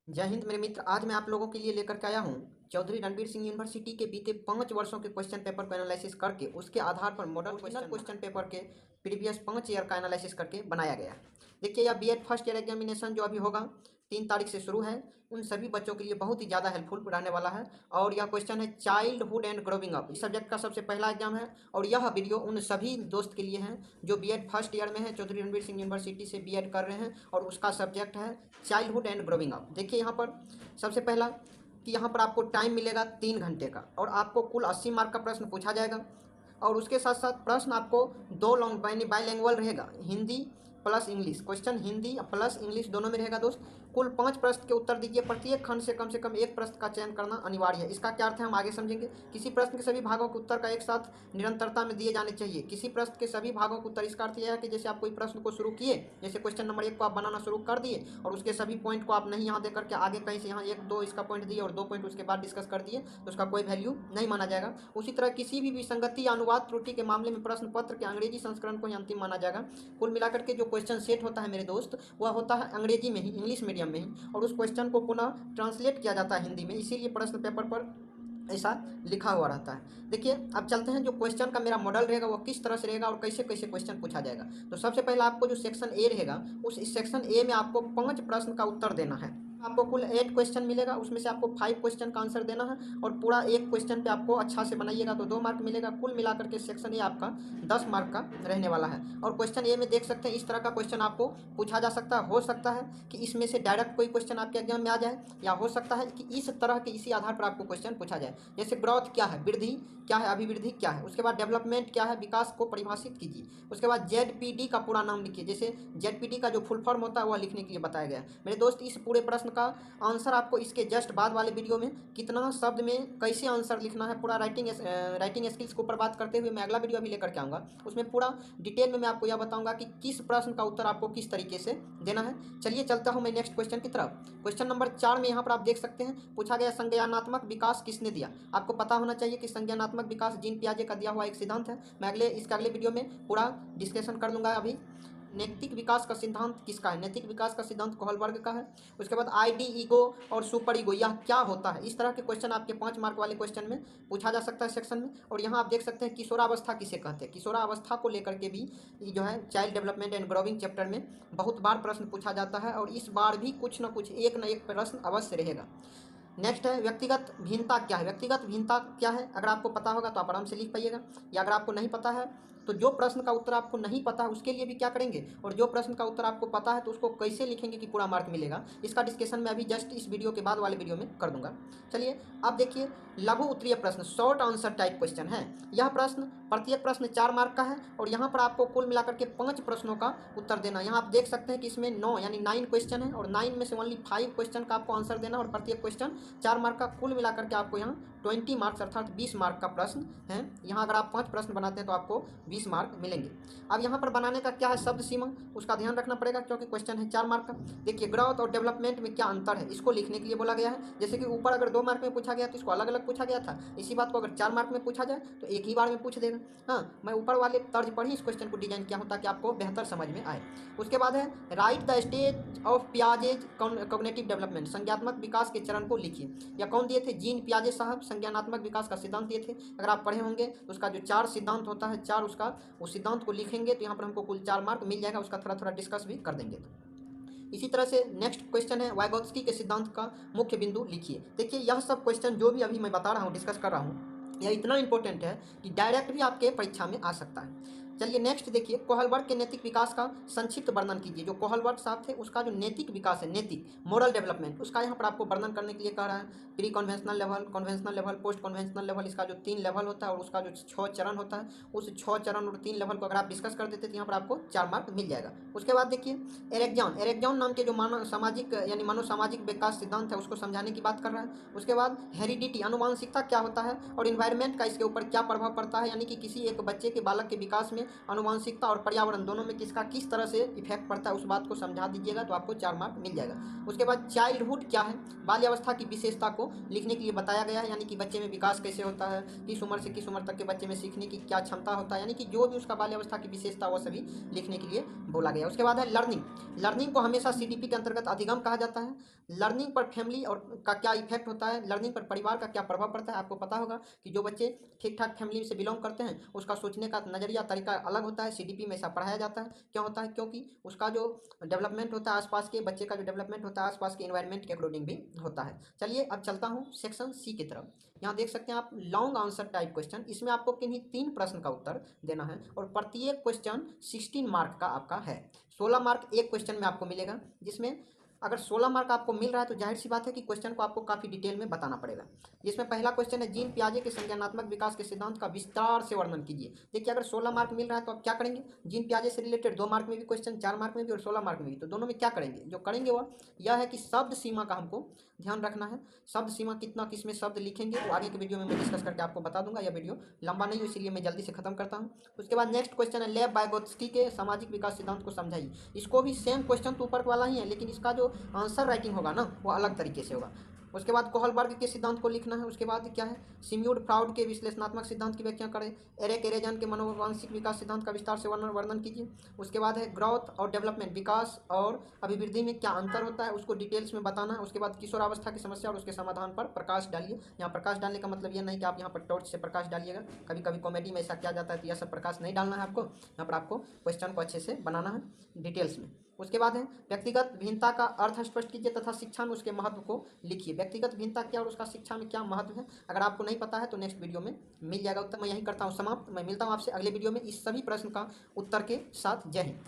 जय हिंद मेरे मित्र। आज मैं आप लोगों के लिए लेकर के आया हूँ चौधरी रणबीर सिंह यूनिवर्सिटी के बीते 5 वर्षों के क्वेश्चन पेपर को एनालिसिस करके उसके आधार पर मॉडल क्वेश्चन पेपर के प्रीवियस 5 ईयर का एनालिसिस करके बनाया गया। देखिए, यह बीएड फर्स्ट ईयर एग्जामिनेशन जो अभी होगा 3 तारीख से शुरू है, उन सभी बच्चों के लिए बहुत ही ज़्यादा हेल्पफुल रहने वाला है। और यह क्वेश्चन है चाइल्डहुड एंड ग्रोविंग अप, इस सब्जेक्ट का सबसे पहला एग्जाम है। और यह वीडियो उन सभी दोस्त के लिए है जो बीएड फर्स्ट ईयर में है, चौधरी रणबीर सिंह यूनिवर्सिटी से बीएड कर रहे हैं और उसका सब्जेक्ट है चाइल्डहुड एंड ग्रोविंग अप। देखिए यहाँ पर सबसे पहला कि यहाँ पर आपको टाइम मिलेगा 3 घंटे का और आपको कुल 80 मार्क का प्रश्न पूछा जाएगा। और उसके साथ साथ प्रश्न आपको दो लॉन्ग बाइलिंगुअल रहेगा, Hindi plus English. Question Hindi plus English दोनों में रहेगा दोस्त। कुल 5 प्रश्न के उत्तर दीजिए, प्रत्येक खंड से कम एक प्रश्न का चयन करना अनिवार्य है। इसका क्या अर्थ है हम आगे समझेंगे। किसी प्रश्न के सभी भागों के उत्तर का एक साथ निरंतरता में दिए जाने चाहिए। किसी प्रश्न के सभी भागों के उत्तर, इसका अर्थ यह है कि जैसे आप कोई प्रश्न को शुरू किए, जैसे क्वेश्चन नंबर 1 को आप बनाना शुरू कर दिए और उसके सभी पॉइंट को आप नहीं यहाँ दे करके आगे कहीं से यहाँ 1-2 इसका पॉइंट दिए और 2 पॉइंट उसके बाद डिस्कस कर दिए तो उसका कोई वैल्यू नहीं माना जाएगा। उसी तरह किसी भी विसंगति या अनुवाद त्रुटि के मामले में प्रश्न पत्र के अंग्रेजी संस्करण को ही अंतिम माना जाएगा। कुल मिलाकर के जो क्वेश्चन सेट होता है मेरे दोस्त, वह होता है अंग्रेजी में ही, इंग्लिश मीडियम में ही, और उस क्वेश्चन को पुनः ट्रांसलेट किया जाता है हिंदी में, इसीलिए प्रश्न पेपर पर ऐसा लिखा हुआ रहता है। देखिए, अब चलते हैं जो क्वेश्चन का मेरा मॉडल रहेगा वो किस तरह से रहेगा और कैसे कैसे क्वेश्चन पूछा जाएगा। तो सबसे पहले आपको जो सेक्शन ए रहेगा, उस सेक्शन ए में आपको 5 प्रश्न का उत्तर देना है। आपको कुल 8 क्वेश्चन मिलेगा, उसमें से आपको 5 क्वेश्चन का आंसर देना है और पूरा एक क्वेश्चन पे आपको अच्छा से बनाइएगा तो 2 मार्क मिलेगा। कुल मिलाकर के सेक्शन ए आपका 10 मार्क का रहने वाला है। और क्वेश्चन ए में देख सकते हैं इस तरह का क्वेश्चन आपको पूछा जा सकता है। हो सकता है कि इसमें से डायरेक्ट कोई क्वेश्चन आपके एग्जाम में आ जाए, या हो सकता है कि इस तरह के इसी आधार पर आपको क्वेश्चन पूछा जाए। जैसे ग्रोथ क्या है, वृद्धि क्या है, अभिवृद्धि क्या है, उसके बाद डेवलपमेंट क्या है, विकास को परिभाषित कीजिए। उसके बाद जेडपीडी का पूरा नाम लिखिए, जैसे जेडपीडी का जो फुल फॉर्म होता है वह लिखने के लिए बताया गया है। मेरे दोस्त, इस पूरे प्रश्न का आंसर आपको इसके जस्ट बाद वाले वीडियो में कितना शब्द में कैसे आंसर लिखना है, पूरा राइटिंग स्किल्स के ऊपर बात करते हुए मैं अगला वीडियो अभी लेकर के आऊँगा। उसमें पूरा डिटेल में मैं आपको यह बताऊँगा कि किस प्रश्न का उत्तर आपको किस तरीके से देना है। चलिए चलता हूँ मैं नेक्स्ट क्वेश्चन की तरफ। क्वेश्चन नंबर 4 में यहाँ पर आप देख सकते हैं पूछा गया संज्ञानात्मक विकास किसने दिया। आपको पता होना चाहिए कि संज्ञानात्मक विकास जीन पियाजे का दिया हुआ एक सिद्धांत है। मैं इसके अगले वीडियो में पूरा डिस्कशन कर दूंगा। अभी नैतिक विकास का सिद्धांत किसका है? नैतिक विकास का सिद्धांत कोहलबर्ग का है। उसके बाद आईडी ईगो और सुपर ईगो यह क्या होता है, इस तरह के क्वेश्चन आपके 5 मार्क वाले क्वेश्चन में पूछा जा सकता है सेक्शन में। और यहाँ आप देख सकते हैं किशोरावस्था किसे कहते हैं। किशोरावस्था को लेकर के भी जो है child development and growing chapter में बहुत बार प्रश्न पूछा जाता है और इस बार भी कुछ न कुछ एक न एक प्रश्न अवश्य रहेगा। नेक्स्ट है व्यक्तिगत भिन्नता क्या है। व्यक्तिगत भिन्नता क्या है, अगर आपको पता होगा तो आप आराम से लिख पाइएगा, या अगर आपको नहीं पता है तो जो प्रश्न का उत्तर आपको नहीं पता है उसके लिए भी क्या करेंगे, और जो प्रश्न का उत्तर आपको पता है तो उसको कैसे लिखेंगे कि पूरा मार्क मिलेगा, इसका डिस्कशन मैं अभी जस्ट इस वीडियो के बाद वाले वीडियो में कर दूंगा। चलिए अब देखिए, लघु उत्तरीय प्रश्न, शॉर्ट आंसर टाइप क्वेश्चन है। यह प्रश्न प्रत्येक प्रश्न 4 मार्क का है और यहाँ पर आपको कुल मिलाकर के 5 प्रश्नों का उत्तर देना। यहाँ आप देख सकते हैं कि इसमें 9 यानी 9 क्वेश्चन है और 9 में से ओनली 5 क्वेश्चन का आपको आंसर देना और प्रत्येक क्वेश्चन 4 मार्क का। कुल मिलाकर के आपको यहाँ 20 मार्क्स अर्थात 20 मार्क का प्रश्न है। यहाँ अगर आप 5 प्रश्न बनाते हैं तो आपको 20 मार्क मिलेंगे। अब यहाँ पर बनाने का क्या है शब्द सीमा, उसका ध्यान रखना पड़ेगा क्योंकि क्वेश्चन है 4 मार्क का। देखिए, ग्रोथ और डेवलपमेंट में क्या अंतर है, इसको लिखने के लिए बोला गया है। जैसे कि ऊपर अगर 2 मार्क में पूछा गया तो इसको अलग अलग पूछा गया था, इसी बात को अगर 4 मार्क में पूछा जाए तो एक ही बार में पूछ देगा। हाँ, मैं ऊपर वाले तर्ज पर ही इस क्वेश्चन को डिजाइन किया हूँ ताकि आपको बेहतर समझ में आए। उसके बाद है right the stage of Piaget's cognitive development, संज्ञानात्मक विकास के चरण को लिखिए। या कौन दिए थे? जीन पियाजे साहब संज्ञानात्मक विकास का सिद्धांत दिए थे। अगर आप पढ़े होंगे तो उसका जो 4 सिद्धांत होता है, 4 उसका उस सिद्धांत को लिखेंगे तो यहाँ पर हमको कुल 4 मार्क मिल जाएगा। उसका थोड़ा थोड़ा डिस्कस भी कर देंगे। इसी तरह से नेक्स्ट क्वेश्चन है वाइगोत्स्की के सिद्धांत का मुख्य बिंदु लिखिए। देखिए, यह सब क्वेश्चन जो भी अभी मैं बता रहा हूँ, डिस्कस कर रहा हूँ, यह इतना इंपॉर्टेंट है कि डायरेक्ट भी आपके परीक्षा में आ सकता है। चलिए नेक्स्ट देखिए, कोहलबर्ग के नैतिक विकास का संक्षिप्त वर्णन कीजिए। जो कोहलबर्ग साहब थे उसका जो नैतिक विकास है, नैतिक मोरल डेवलपमेंट, उसका यहाँ पर आपको वर्णन करने के लिए कह रहा है। Pre conventional level, conventional level, post conventional level, इसका जो 3 लेवल होता है और उसका जो 6 चरण होता है, उस 6 चरण और 3 लेवल को अगर आप डिस्कस कर देते तो यहाँ पर आपको 4 मार्क मिल जाएगा। उसके बाद देखिए एरेक्जॉन नाम के जो मानव सामाजिक यानी मनोसामाजिक विकास सिद्धांत है उसको समझाने की बात कर रहा है। उसके बाद हेरिडिटी अनुवांशिकता क्या होता है और इन्वायरमेंट का इसके ऊपर क्या प्रभाव पड़ता है, यानी कि किसी एक बच्चे के बालक के विकास में आनुवंशिकता और पर्यावरण दोनों में किसका किस तरह से इफेक्ट पड़ता है उस बात को समझा दीजिएगा तो आपको 4 मार्क मिल जाएगा। उसके बाद चाइल्डहुड क्या है, बाल्यावस्था की विशेषता को लिखने के लिए बताया गया है, यानी कि बच्चे में विकास कैसे होता है, किस उम्र से किस उम्र तक के बच्चे में सीखने की क्या क्षमता होता है, यानी कि जो भी उसका बाल्यावस्था की विशेषता वो सभी लिखने के लिए बोला गया। उसके बाद है लर्निंग। लर्निंग को हमेशा सीडीपी के अंतर्गत अधिगम कहा जाता है। लर्निंग पर फैमिली और का क्या इफेक्ट होता है, लर्निंग पर परिवार का क्या प्रभाव पड़ता है। आपको पता होगा कि जो बच्चे ठीक ठाक फैमिली से बिलोंग करते हैं उसका सोचने का नज़रिया तरीका अलग होता है। सीडीपी में ऐसा पढ़ाया जाता है। क्यों होता है? क्योंकि उसका जो डेवलपमेंट होता है आसपास के बच्चे का जो डेवलपमेंट होता है आसपास के एनवायरनमेंट के अकॉर्डिंग भी होता है। चलिए अब चलता हूँ सेक्शन सी की तरफ। यहाँ देख सकते हैं आप लॉन्ग आंसर टाइप क्वेश्चन। इसमें आपको किन्हीं 3 प्रश्न का उत्तर देना है और प्रत्येक क्वेश्चन 16 मार्क का आपका है। 16 मार्क एक क्वेश्चन में आपको मिलेगा, जिसमें अगर 16 मार्क आपको मिल रहा है तो जाहिर सी बात है कि क्वेश्चन को आपको काफ़ी डिटेल में बताना पड़ेगा। जिसमें पहला क्वेश्चन है जीन पियाजे के संज्ञानात्मक विकास के सिद्धांत का विस्तार से वर्णन कीजिए। देखिए अगर 16 मार्क मिल रहा है तो आप क्या करेंगे, जीन पियाजे से रिलेटेड 2 मार्क में भी क्वेश्चन, 4 मार्क में भी और 16 मार्क में भी, तो दोनों में क्या करेंगे, जो करेंगे वह यह है कि शब्द सीमा का हमको ध्यान रखना है। शब्द सीमा कितना किसमें शब्द लिखेंगे वो आगे के वीडियो में मैं डिस्कस करके आपको बता दूंगा। यह वीडियो लंबा नहीं हो इसीलिए मैं जल्दी से खत्म करता हूँ। उसके बाद नेक्स्ट क्वेश्चन है लेव वाइगोत्स्की के सामाजिक विकास सिद्धांत को समझाइए। इसको भी सेम क्वेश्चन तो ऊपर वाला ही है, लेकिन इसका जो आंसर राइटिंग होगा ना वो अलग तरीके से होगा। उसके बाद कोहलबर्ग के सिद्धांत को लिखना है। उसके बाद क्या है, सिम्यूड फ्राउड के विश्लेषणात्मक सिद्धांत की व्याख्या करें। एरिक एरेजन के मनोवांशिक विकास सिद्धांत का विस्तार से वर्णन कीजिए। उसके बाद है ग्रोथ और डेवलपमेंट, विकास और अभिवृद्धि में क्या अंतर होता है उसको डिटेल्स में बताना है। उसके बाद किशोरावस्था की समस्या और उसके समाधान पर प्रकाश डालिए। यहाँ प्रकाश डालने का मतलब यह नहीं कि आप यहाँ पर टॉर्च से प्रकाश डालिएगा, कभी कभी कॉमेडी में ऐसा किया जाता है, तो यह सब प्रकाश नहीं डालना है आपको। यहाँ पर आपको क्वेश्चन को अच्छे से बनाना है डिटेल्स में। उसके बाद है व्यक्तिगत भिन्नता का अर्थ स्पष्ट कीजिए तथा शिक्षा में उसके महत्व को लिखिए। व्यक्तिगत भिन्नता क्या और उसका शिक्षा में क्या महत्व है, अगर आपको नहीं पता है तो नेक्स्ट वीडियो में मिल जाएगा उत्तर। मैं यहीं करता हूँ समाप्त। मैं मिलता हूँ आपसे अगले वीडियो में इस सभी प्रश्न का उत्तर के साथ। जय हिंद।